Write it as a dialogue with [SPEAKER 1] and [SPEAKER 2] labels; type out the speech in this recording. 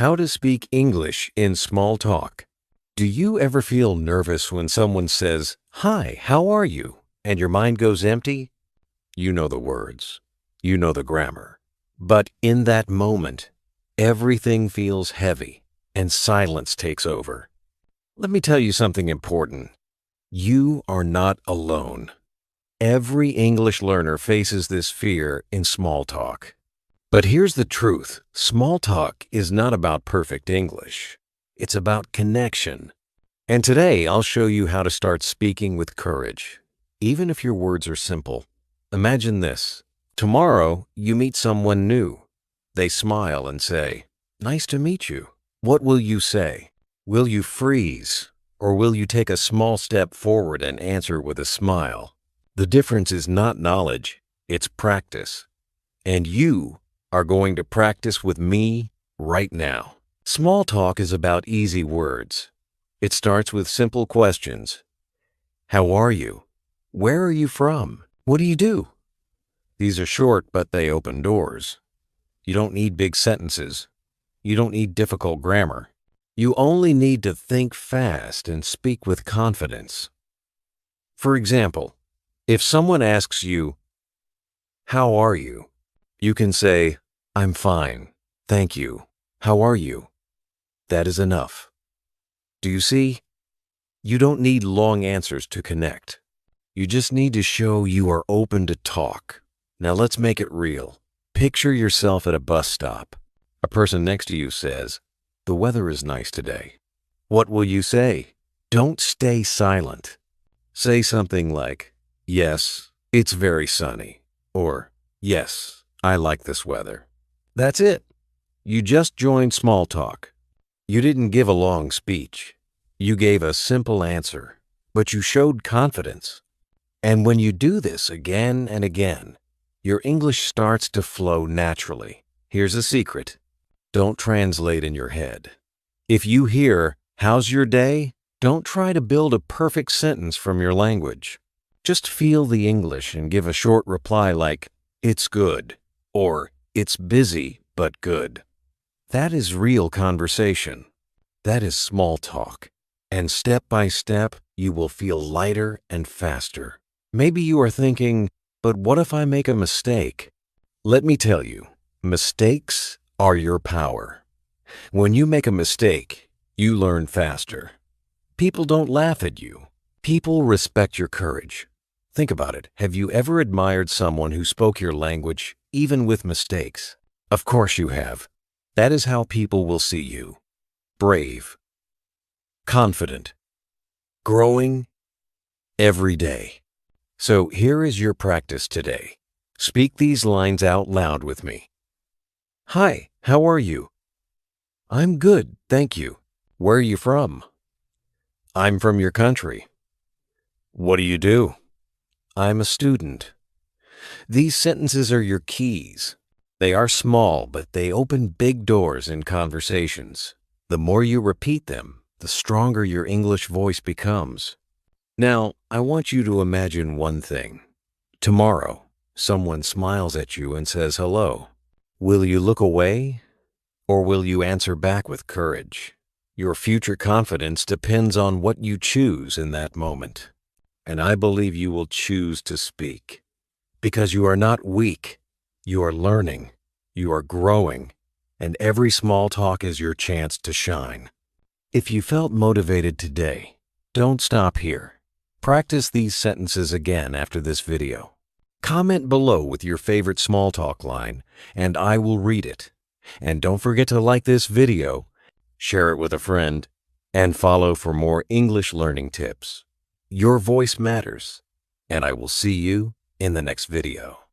[SPEAKER 1] How to speak English in small talk. Do you ever feel nervous when someone says, "Hi, how are you?" and your mind goes empty? You know the words. You know the grammar. But in that moment, everything feels heavy and silence takes over. Let me tell you something important. You are not alone. Every English learner faces this fear in small talk. But here's the truth. Small talk is not about perfect English. It's about connection. And today I'll show you how to start speaking with courage, even if your words are simple. Imagine this. Tomorrow you meet someone new. They smile and say, "Nice to meet you." What will you say? Will you freeze? Or will you take a small step forward and answer with a smile? The difference is not knowledge, it's practice. And you are going to practice with me right now. Small talk is about easy words. It starts with simple questions. How are you? Where are you from? What do you do? These are short, but they open doors. You don't need big sentences. You don't need difficult grammar. You only need to think fast and speak with confidence. For example, if someone asks you, "How are you?" you can say, "I'm fine, thank you. How are you?" That is enough. Do you see? You don't need long answers to connect. You just need to show you are open to talk. Now let's make it real. Picture yourself at a bus stop. A person next to you says, "The weather is nice today." What will you say? Don't stay silent. Say something like, "Yes, it's very sunny," or "Yes, I like this weather." That's it. You just joined small talk. You didn't give a long speech. You gave a simple answer, but you showed confidence. And when you do this again and again, your English starts to flow naturally. Here's a secret. Don't translate in your head. If you hear, "How's your day?" don't try to build a perfect sentence from your language. Just feel the English and give a short reply like, "It's good," or "It's busy but good." That is real conversation. That is small talk. And step by step, you will feel lighter and faster. Maybe you are thinking, "But what if I make a mistake?" Let me tell you, mistakes are your power. When you make a mistake, you learn faster. People don't laugh at you. People respect your courage. Think about it. Have you ever admired someone who spoke your language, even with mistakes? Of course you have. That is how people will see you. Brave, confident, growing every day. So here is your practice today. Speak these lines out loud with me. Hi, how are you? I'm good, thank you. Where are you from? I'm from your country. What do you do? I'm a student. These sentences are your keys. They are small, but they open big doors in conversations. The more you repeat them, the stronger your English voice becomes. Now, I want you to imagine one thing. Tomorrow, someone smiles at you and says hello. Will you look away, or will you answer back with courage? Your future confidence depends on what you choose in that moment. And I believe you will choose to speak. Because you are not weak. You are learning, you are growing, and every small talk is your chance to shine. If you felt motivated today, don't stop here. Practice these sentences again after this video. Comment below with your favorite small talk line, and I will read it. And don't forget to like this video, share it with a friend, and follow for more English learning tips. Your voice matters, and I will see you in the next video.